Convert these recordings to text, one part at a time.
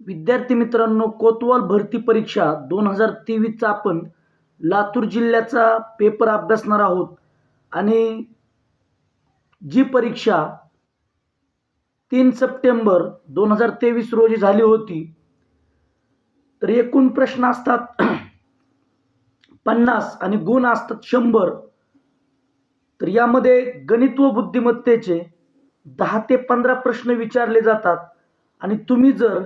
विद्यार्थी मित्रांनो, कोतवाल भरती परीक्षा 2023चा आपण लातूर जिल्ह्याचा पेपर अभ्यासणार आहोत आणि जी परीक्षा 3 सप्टेंबर 2023 रोजी झाली होती. तर एकूण प्रश्न असतात 50 आणि गुण असतात 100. तर यामध्ये गणित व बुद्धिमत्तेचे 10 ते 15 प्रश्न विचारले जातात आणि तुम्ही जर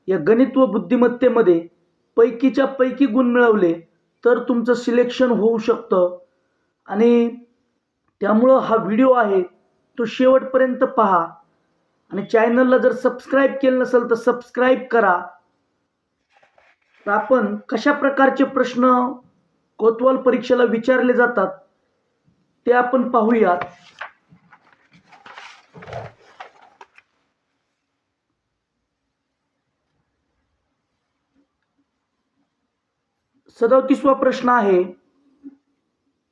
या गणित व बुद्धिमत्तेमध्ये पैकीच्या पैकी गुण मिळवले तर तुमचं सिलेक्शन होऊ शकतं. आणि त्यामुळं हा व्हिडिओ आहे तो शेवटपर्यंत पहा आणि चॅनलला जर सबस्क्राईब केलं नसेल तर सबस्क्राईब करा. तर आपण कशा प्रकारचे प्रश्न कोतवाल परीक्षेला विचारले जातात ते आपण पाहूयात. सदोतीसवा प्रश्न आहे,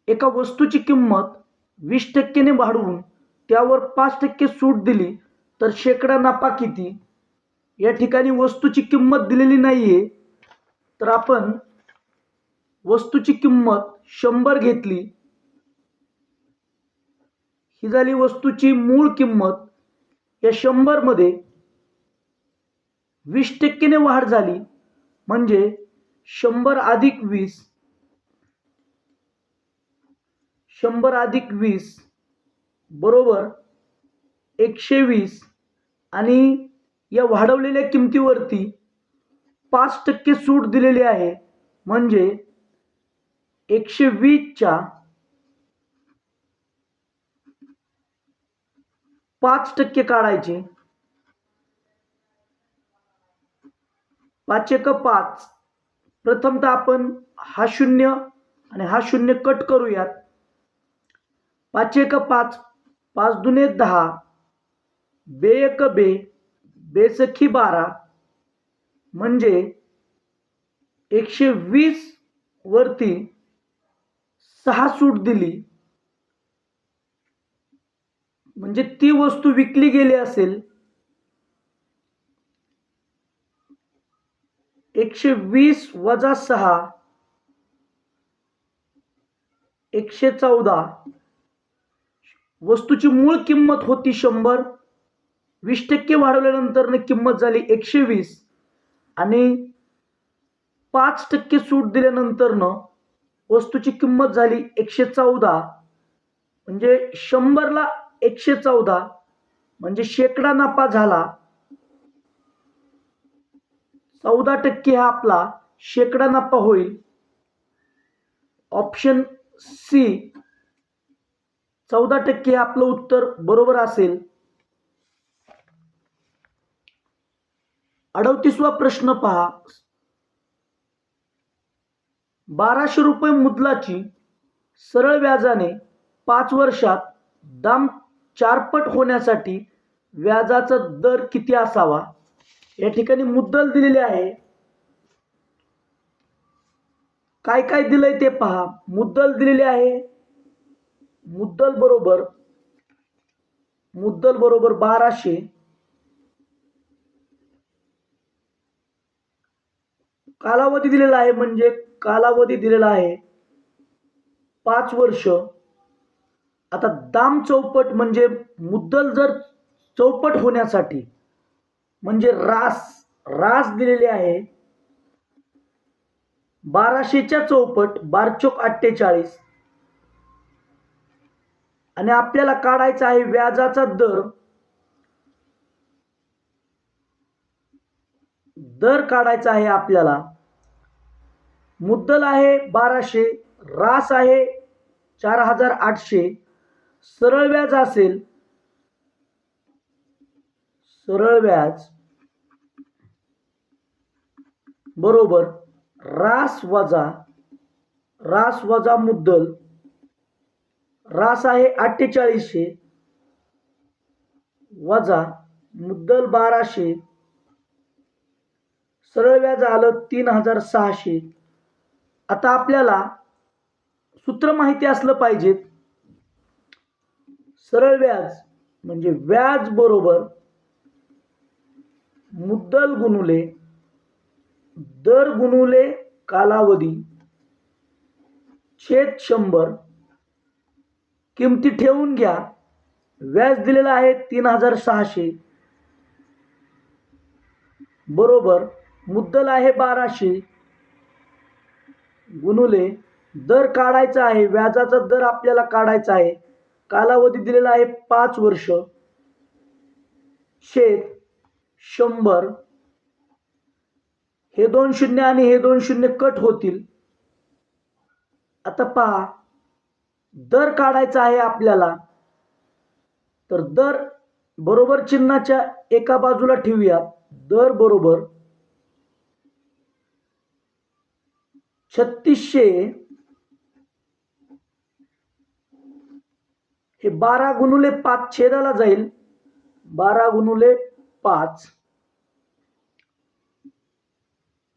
एका वस्तूची किंमत 20% ने वाढवून त्यावर 5% सूट दिली तर शेकडा नफा किती? या ठिकाणी वस्तूची किंमत दिलेली नाहीये, तर आपण वस्तूची किंमत 100 घेतली. ही झाली वस्तूची मूळ किंमत. या 100 मध्ये 20% ने वाढ झाली म्हणजे 100 अधिक 20, 100 अधिक 20 बरोबर 120 आणि या वाढवलेल्या किमतीवरती 5% सूट दिलेली आहे म्हणजे 120च्या 5% काढायचे. 5 × 5. प्रथमतः आपण हा शून्य आणि हा शून्य कट करूयात. 5 × 5, 5 दुने 10, बे 1 बे, बेसखी 12 म्हणजे 120 वरती 6 सूट दिली म्हणजे ती वस्तू विकली गेली असेल. 120 वजा 6 114. वस्तूची मूळ किंमत होती 100, 20% वाढवल्यानंतर किंमत झाली 120 आणि 5% सूट दिल्यानंतर वस्तूची किंमत झाली 114. म्हणजे 100ला 114 म्हणजे शेकडा नफा झाला. 14% हा आपला शेकडा नफा होईल. ऑप्शन सी 14% आपलं उत्तर बरोबर असेल. 38वा प्रश्न पहा, 1200 रुपये मुद्दलाची सरळ व्याजाने 5 वर्षात दाम 4 पट होण्यासाठी व्याजाचा दर किती असावा? या ठिकाणी मुद्दल दिलेले आहे. काय काय दिलंय ते पहा. मुद्दल दिलेले आहे. मुद्दल बरोबर 1200. कालावधी दिलेला आहे म्हणजे कालावधी दिलेला आहे 5 वर्ष. आता दाम चौपट म्हणजे मुद्दल जर चौपट होण्यासाठी म्हणजे रास दिलेली आहे 1200च्या चौपट 12 चोक 48 आणि आपल्याला काढायचा आहे व्याजाचा दर काढायचा आहे आपल्याला. मुद्दल आहे 1200, रास आहे 4800, सरळ व्याज असेल सरळ व्याज बरोबर रास वजा मुद्दल. रास आहे 4800 वजा मुद्दल 1200, सरळ व्याज आलं 3600. आता आपल्याला सूत्र माहिती असलं पाहिजे. सरळ व्याज म्हणजे व्याज बरोबर मुद्दल गुणुले दर गुणुले कालावधी छेद 100. किमती ठेवून घ्या. व्याज दिलेलं आहे 3600 बरोबर मुद्दल आहे 1200 गुणुले दर काढायचा आहे. व्याजाचा दर आपल्याला काढायचा आहे. कालावधी दिलेला आहे 5 वर्ष छेद 100. हे 2 शून्य आणि हे 2 शून्य कट होतील. आता पहा दर काढायचा आहे आपल्याला, तर दर बरोबर चिन्हाच्या एका बाजूला ठेवूया. दर बरोबर 3600 हे 12 गुणुले 5 छेदाला जाईल. 12 गुणुले 5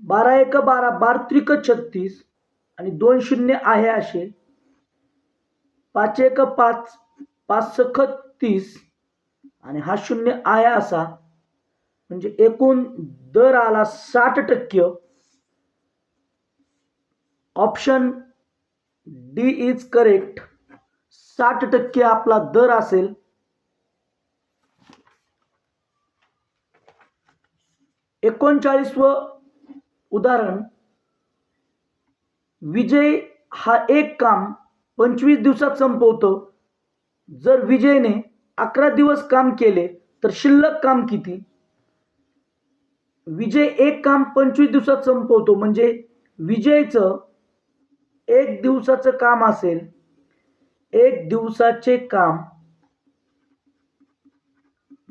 12 एक 12 12 त्रिक 36 आणि 2 शून्य आहे असे. 5 एक 5 5 सख 30 आणि हा शून्य आहे असा. म्हणजे एकूण दर आला 60%. Option D is correct. 60% आपला दर असेल. एकोणचाळीसवं उदाहरण. विजय हा एक काम 25 दिवसात संपवतो. जर विजयने 11 दिवस काम केले तर शिल्लक काम किती? विजय एक काम 25 दिवसात संपवतो म्हणजे विजयचं 1 दिवसाचं काम असेल. 1 दिवसाचे काम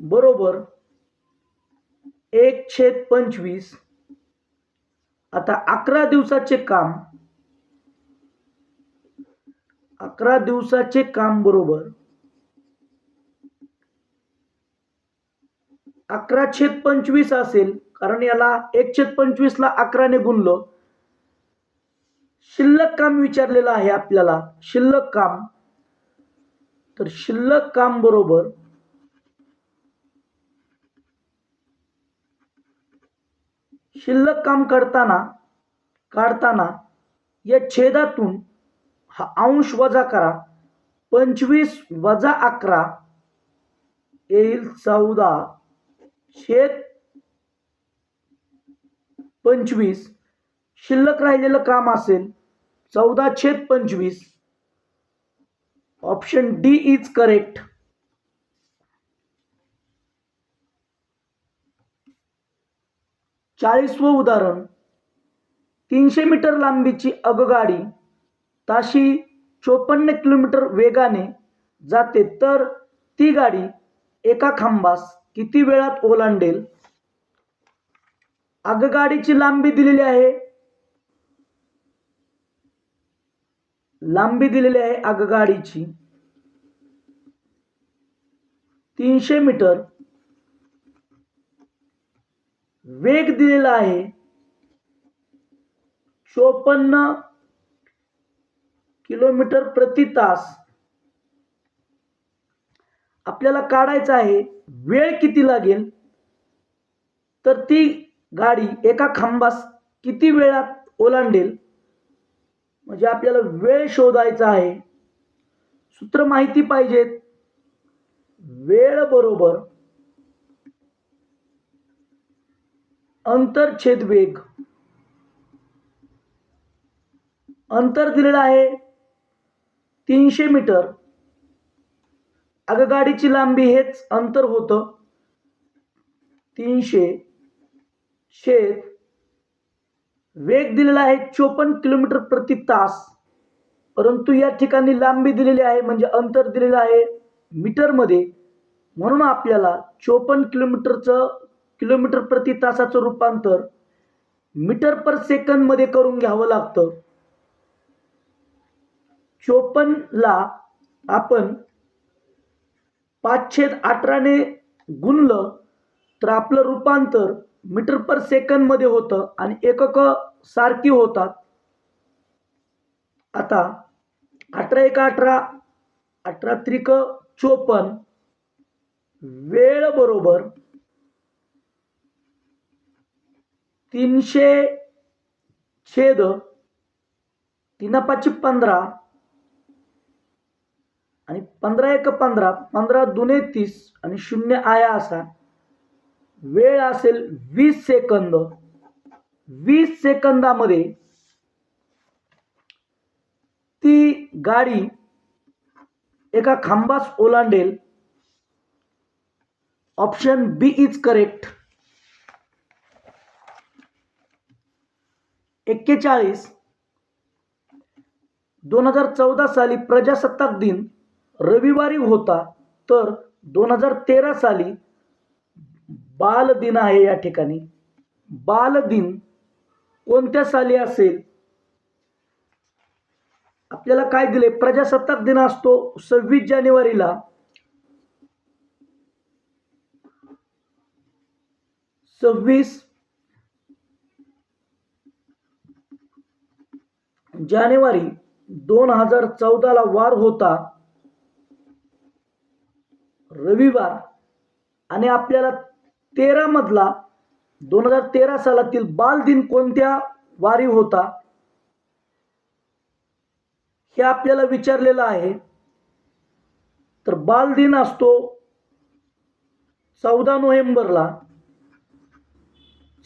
बरोबर 1/25. आता 11 दिवसाचे काम 11 दिवसाचे काम बरोबर 11/25 असेल. कारण याला 1/25 ला 11 ने गुणलं. शिल्लक काम विचारलेलं आहे आपल्याला. शिल्लक काम, तर शिल्लक काम बरोबर शिल्लक काम काढताना या छेदातून हा अंश वजा करा. 25 वजा 11 येईल 14/25. शिल्लक राहिलेलं काम असेल 14/25. Option D is correct. 40वं उदाहरण. 300 मीटर लांबीची आगगाडी ताशी 54 किलोमीटर वेगाने जाते, तर ती गाडी एका खांबास किती वेळात ओलांडेल? आगगाडीची लांबी दिलेली आहे. आगगाडीची 300 मीटर. वेग दिलेला आहे 54 किलोमीटर प्रति तास. आपल्याला काढायचं आहे वेळ किती लागेल, तर ती गाडी एका खांबास किती वेळात ओलांडेल. म्हणजे आपल्याला वेळ शोधायचा आहे. सूत्र माहिती पाहिजेत. वेळ बरोबर अंतर छेद वेग. अंतर दिलेलं आहे 300 मीटर. आगगाडीची लांबी हेच अंतर होतं 300 छेद वेग दिलेला आहे 54 किलोमीटर प्रति तास. परंतु या ठिकाणी लांबी दिलेली आहे म्हणजे अंतर दिलेलं आहे मीटरमध्ये. म्हणून आपल्याला 54 किलोमीटर प्रति तासाचं रूपांतर मीटर पर सेकंद मध्ये करून घ्यावं लागतं. 54 ला आपण 5/18 ने गुणलं तर आपलं रूपांतर मीटर पर सेकंद मध्ये होतं आणि एकक सारखी होतात. आता 18 एक 18 18 त्रिक 54. वेळ बरोबर 300 छेद 3 5 15 आणि 15 1 15, 15 2 30 आणि 0 आया असा वेळ असेल 20 सेकंद. 20 सेकंदामध्ये ती गाडी एका खांबास ओलांडेल. Option B is correct. 41 2014 साली प्रजासत्ताक दिन रविवारी होता, तर 2013 साली बाल दिन आहे. या ठिकाणी बाल दिन कोणत्या साली असेल? आपल्याला काय दिले? प्रजासत्ताक दिन असतो 26 जानेवारीला. 26 जानेवारी 2014 ला वार होता रविवार. आणि आपल्याला 13 मधला 2013 सालातील बाल दिन कोणत्या वारी होता हे आपल्याला विचारलेलं आहे. तर बाल दिन असतो 14 नोव्हेंबरला.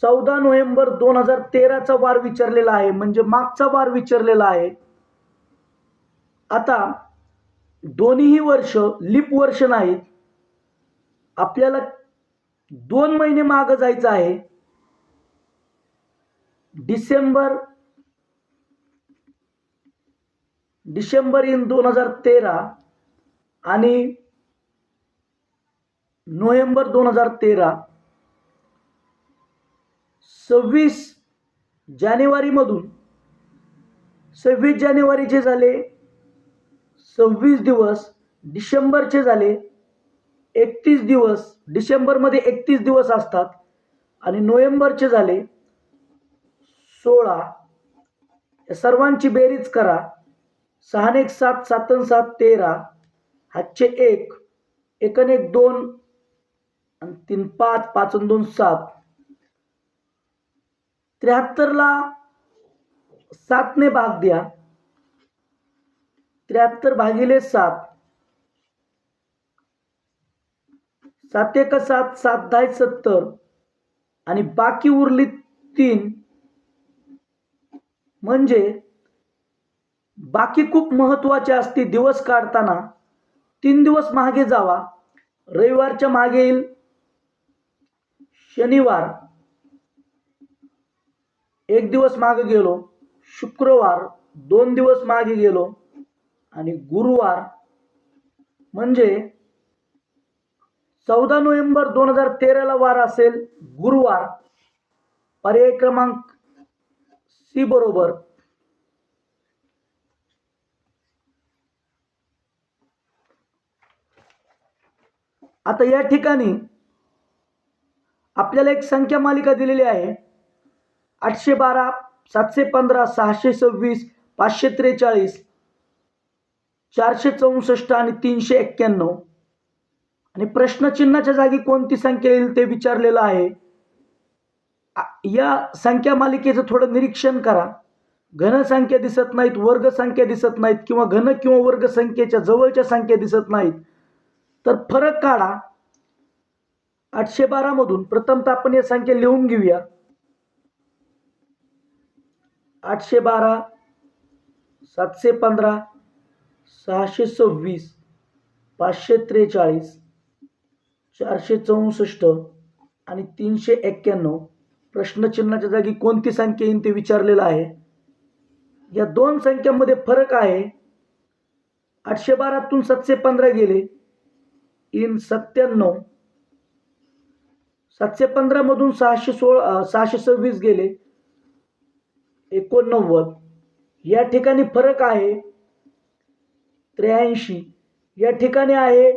14 नोव्हेंबर 2013 चा वार विचारलेला आहे, म्हणजे मागचा वार विचारलेला आहे. आता दोन्ही वर्ष लीप वर्ष नाहीत. आपल्याला 2 महिने मागे जायचं आहे. डिसेंबर इन 2013 आणि नोव्हेंबर 2013. 26 जानेवारी मधून 26 जानेवारीचे झाले 26 दिवस, डिसेंबरचे झाले 31 दिवस. डिसेंबरमध्ये 31 दिवस असतात. आणि नोव्हेंबरचे झाले 16. या सर्वांची बेरीज करा. 6 1 7, 7 7 13, हातचे 1, 1 1 2 आणि 3 5, 5 2 7. 73 ला 7 ने भाग द्या. 73 भागिले 7, 7 1 7, 7 10 70 आणि बाकी उरली 3. म्हणजे बाकी खूप महत्वाचे असते. दिवस काढताना 3 दिवस मागे जावा. रविवारच्या मागे येईल शनिवार, 1 दिवस मागे गेलो. शुक्रवार 2 दिवस मागे गेलो आणि गुरुवार म्हणजे 14 नोव्हेंबर 2013 ला वार असेल गुरुवार. पर्याय क्रमांक सी बरोबर. आता या ठिकाणी आपल्याला एक संख्या मालिका दिलेली आहे. 812, 715, 626, 543, 464 आणि 391. आणि प्रश्नचिन्हाच्या जागी कोणती संख्या येईल ते विचारलेलं आहे. या संख्या मालिकेचं थोडं निरीक्षण करा. घन संख्या दिसत नाहीत, वर्ग संख्या दिसत नाहीत, किंवा घन किंवा वर्ग संख्येच्या जवळच्या संख्या दिसत नाहीत. तर फरक काढा. 812 मधून प्रथमतः आपण या संख्या लिहून घेऊया. 812, 715, 626, 543, 464 आणि 391. प्रश्नचिन्हाच्या जागी कोणती संख्या येईल ते विचारलेलं आहे. या दोन संख्यांमध्ये फरक आहे. 812 तून 715 गेले इन 97. 715 मधून 626 गेले 89. या ठिकाणी फरक आहे 83. या ठिकाणी आहे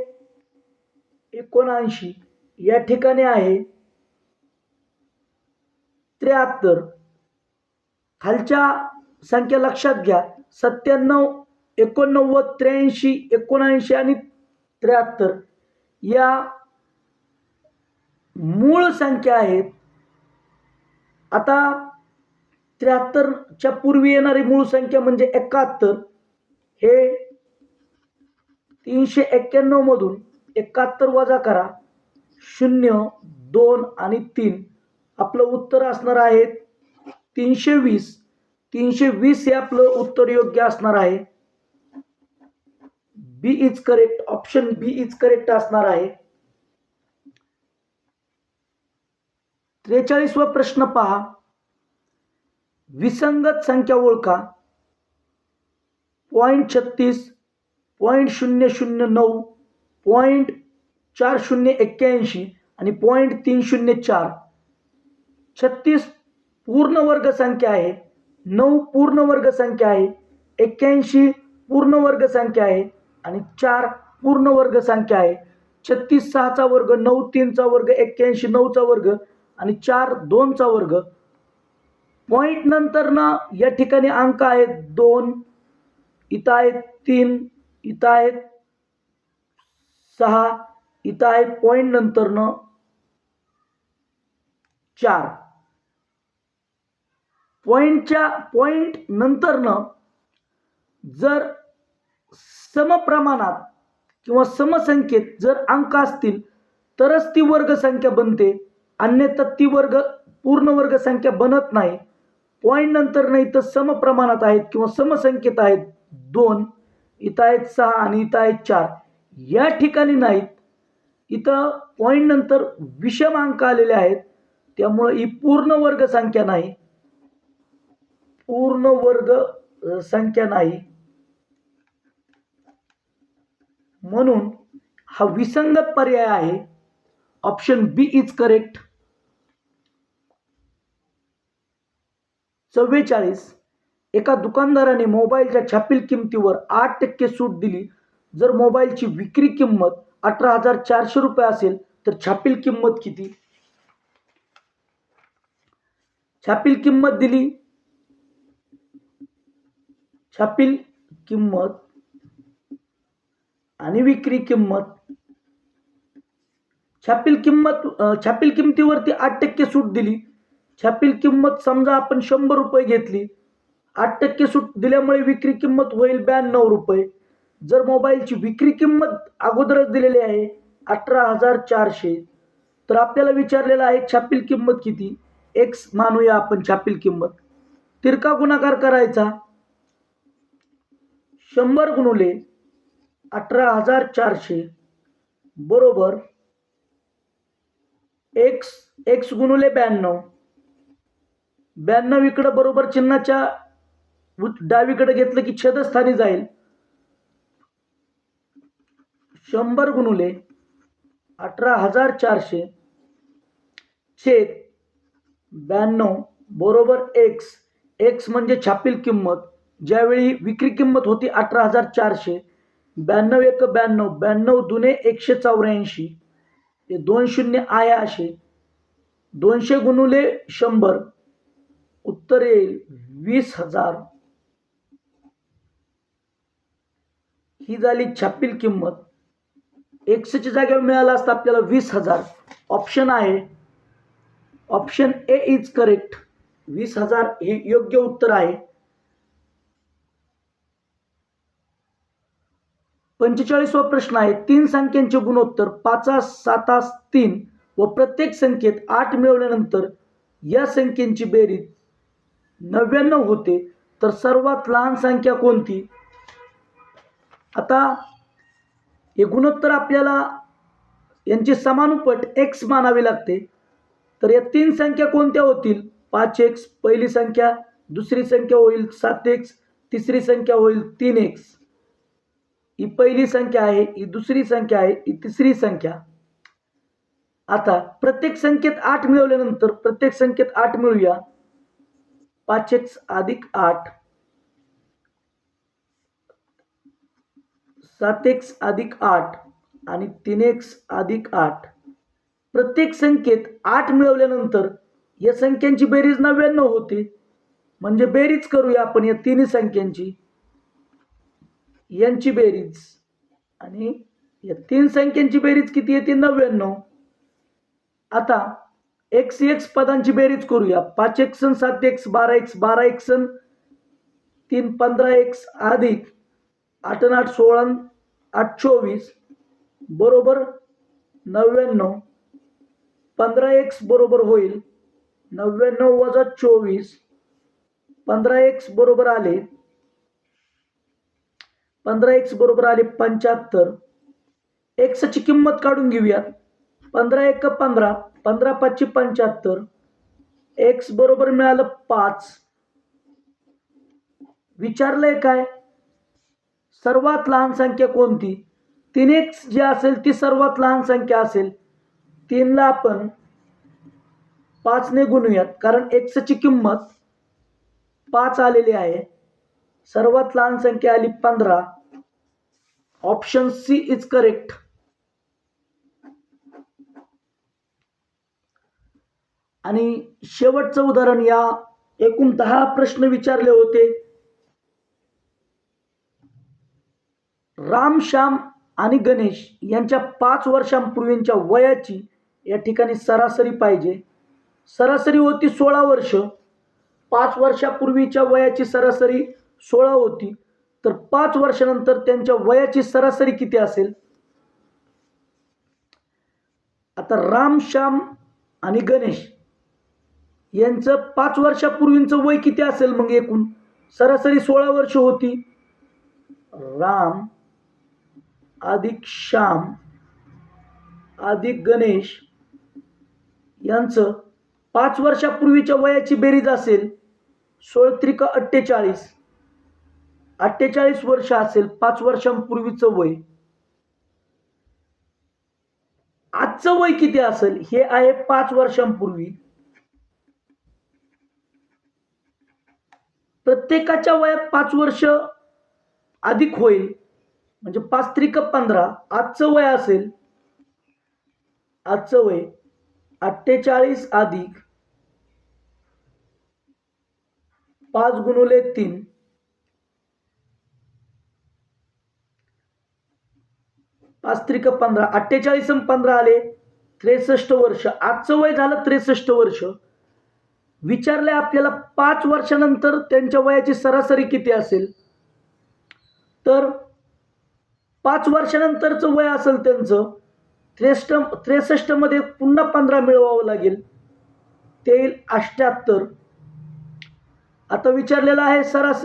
79. या ठिकाणी आहे 73. खालच्या संख्या लक्षात घ्या. 97, 89, 83, 79 आणि 73 या मूळ संख्या आहेत. आता 73च्या पूर्वी येणारी मूळ संख्या म्हणजे 71. हे 391 मधून 71 वजा करा. 0, 2 आणि 3. आपलं उत्तर असणार आहे 320. 320 हे आपलं उत्तर योग्य असणार आहे. B is correct. Option B is correct असणार आहे. 43वा प्रश्न पहा. विसंगत संख्या ओळखा. 0.36, 0.009, 0.4081 आणि 0.304. 36 पूर्ण वर्ग संख्या आहे, 9 पूर्ण वर्ग संख्या आहे, 81 पूर्ण वर्ग संख्या आहे आणि 4 पूर्ण वर्ग संख्या आहे. 36 6चा वर्ग, 9 3चा वर्ग, 81 9चा वर्ग आणि 4 2चा वर्ग. पॉइंट नंतर ना या ठिकाणी अंक आहेत 2, इथं आहेत 3, इथं आहेत 6, इथं आहेत पॉइंट नंतर न 4. पॉइंट नंतर न जर समप्रमाणात किंवा समसंख्येत जर अंक असतील तरच ती वर्ग संख्या बनते, अन्यथा ती पूर्ण वर्ग संख्या बनत नाही. पॉइंट नंतर नाही तर समप्रमाणात आहेत किंवा समसंख्येत आहेत 2, इथं आहेत 6 आणि इथं आहेत 4. या ठिकाणी नाहीत, इथं पॉइंट नंतर विषम अंक आलेले आहेत, त्यामुळे ही पूर्ण वर्ग संख्या नाही. पूर्ण वर्ग संख्या नाही, म्हणून हा विसंगत पर्याय आहे. Option B is correct. 44. एका दुकानदाराने मोबाईलच्या छापील किमतीवर 8% सूट दिली. जर मोबाईलची विक्री किंमत 18,400 रुपये असेल तर छापील किंमत किती? छापील किंमत दिली. छापील किंमत आणि विक्री किंमत. छापील किंमतीवरती 8% सूट दिली. छापील किंमत समजा आपण 100 रुपये घेतली, 8% सूट दिल्यामुळे विक्री किंमत होईल 92 रुपये. जर मोबाईलची विक्री किंमत अगोदरच दिलेली आहे 18,400, तर आपल्याला विचारलेलं आहे छापील किंमत किती. एक्स मानूया आपण छापील किंमत. तिरका गुणाकार करायचा. 100 गुणुले 18,400 बरोबर एक्स गुणुले 92. 92 इकडे बरोबर चिन्हाच्या डावीकडे घेतलं की छेदस्थानी जाईल. 100 गुणुले 18,400 छेद 92 बरोबर एक्स म्हणजे छापील किंमत. ज्यावेळी विक्री किंमत होती 18,400, 92 एक 92, 92 दुने 184, ते 2 शून्य आहे असे. 200 गुणुले 100 उत्तर येईल 20,000. ही झाली छापील किंमत. एक्सच्या जागेवर मिळाला असता आपल्याला 20,000. ऑप्शन आहे, ऑप्शन ए इज करेक्ट. 20,000 हे योग्य उत्तर आहे. 45वा प्रश्न आहे. 3 संख्यांचे गुणोत्तर 5, 7, 3 व प्रत्येक संख्येत 8 मिळवल्यानंतर या संख्येची बेरीज 99 होते, तर सर्वात लहान संख्या कोणती? आता हे गुणोत्तर आपल्याला यांची समानुपट एक्स मानावी लागते. तर या 3 संख्या कोणत्या होतील? 5x पहिली संख्या, दुसरी संख्या होईल 7x, तिसरी संख्या होईल 3x. ही पहिली संख्या आहे, ही दुसरी संख्या आहे, ही तिसरी संख्या. आता प्रत्येक संख्येत 8 मिळवल्यानंतर प्रत्येक संख्येत 8 मिळूया. 5x अधिक 8, 7x अधिक 8 आणि 3x अधिक 8. प्रत्येक संख्येत 8 मिळवल्यानंतर या संख्यांची बेरीज 99 होते. म्हणजे बेरीज करूया आपण या तिन्ही संख्यांची, यांची बेरीज, आणि या 3 संख्यांची बेरीज किती येते? 99. आता x पदांची बेरीज करूया. 5x 7x 12x 12x 3 15x अधिक 8 8 16 8 24 बरोबर 99. 15x बरोबर होईल 99 वजा 24. 15x बरोबर आले 75. x ची किंमत काढून घेऊया. 15 1 15 15 5 75. x बरोबर मिळालं 5. विचारलंय काय? सर्वात लहान संख्या कोणती? 3x जी असेल ती सर्वात लहान संख्या असेल. 3 ला आपण 5 ने गुणूयात कारण x ची किंमत 5 आलेली आहे. सर्वात लहान संख्या आली 15. Option C is correct. आणि शेवटचं उदाहरण, या एकूण 10 प्रश्न विचारले होते. राम, श्याम आणि गणेश यांच्या 5 वर्षांपूर्वीच्या वयाची या ठिकाणी सरासरी पाहिजे. सरासरी होती 16 वर्ष. 5 वर्षापूर्वीच्या वयाची सरासरी 16 होती. तर 5 वर्षानंतर त्यांच्या वयाची सरासरी किती असेल? आता राम, श्याम आणि गणेश यांचं 5 वर्षापूर्वीचं वय किती असेल? मग एकूण सरासरी 16 वर्ष होती. राम अधिक श्याम अधिक गणेश यांचं 5 वर्षापूर्वीच्या वयाची बेरीज असेल 16 त्रिक 48. 48 वर्ष असेल 5 वर्षांपूर्वीचं वय. आजचं वय किती असेल? हे आहे 5 वर्षांपूर्वी. प्रत्येकाच्या वयात 5 वर्ष अधिक होईल म्हणजे 5 त्रिक 15. आजचं वय असेल, आजचं वय 48 अधिक 5 गुणिले 3 5 त्रिक 15. 48 आणि 15 आले 63 वर्ष. आजचं वय झालं 63 वर्ष. विचारलंय आपल्याला 5 वर्षानंतर त्यांच्या वयाची सरासरी किती असेल? तर 5 वर्षानंतरचं वय असेल त्यांचं 63 मध्ये पुन्हा 15 मिळवावं लागेल, ते येईल 78. आता विचारलेलं आहे सरासरी